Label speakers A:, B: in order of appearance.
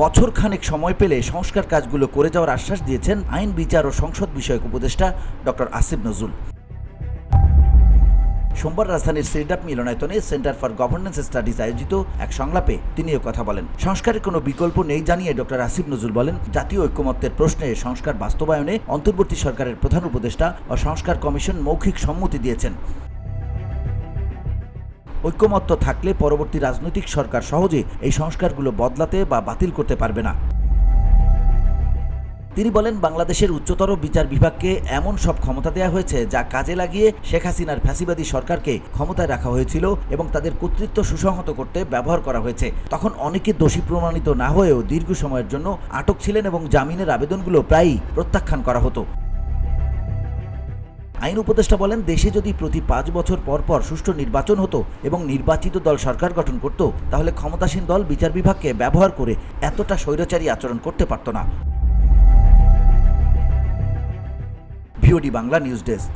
A: বছর খানেক সময় পেলে সংস্কার কাজগুলো করে যাওয়ার আশ্বাস দিয়েছেন আইন বিচার ও সংসদ বিষয়ক উপদেষ্টা ডক্টর আসিফ নজরুল। সোমবার রাজধানীর সিরডাপ মিলনায়তনে সেন্টার ফর গভর্নেন্স স্টাডিজ আয়োজিত এক সংলাপে তিনি কথা বলেন। সংস্কারের কোনো বিকল্প নেই জানিয়ে ডক্টর আসিফ নজরুল বলেন, জাতীয় ঐক্যমত্যের প্রশ্নে সংস্কার বাস্তবায়নে অন্তর্বর্তী সরকারের প্রধান উপদেষ্টা ও সংস্কার কমিশন মৌখিক সম্মতি দিয়েছেন। ঐক্যমত্য থাকলে পরবর্তী রাজনৈতিক সরকার সহজে এই সংস্কারগুলো বদলাতে বা বাতিল করতে পারবে না। তিনি বলেন, বাংলাদেশের উচ্চতর বিচার বিভাগকে এমন সব ক্ষমতা দেওয়া হয়েছে যা কাজে লাগিয়ে শেখ হাসিনার ফ্যাসিবাদী সরকারকে ক্ষমতায় রাখা হয়েছিল এবং তাদের কর্তৃত্ব সুসংহত করতে ব্যবহার করা হয়েছে। তখন অনেকে দোষী প্রমাণিত না হয়েও দীর্ঘ সময়ের জন্য আটক ছিলেন এবং জামিনের আবেদনগুলো প্রায়ই প্রত্যাখ্যান করা হতো। আইন উপদেষ্টা বলেন, দেশে যদি প্রতি 5 বছর পর পর সুষ্ঠু নির্বাচন হতো এবং নির্বাচিত দল সরকার গঠন করত, তাহলে ক্ষমতাসীন দল বিচার বিভাগকে ব্যবহার করে এতটা স্বৈরাচারী আচরণ করতে পারত না। VOD Bangla news desk.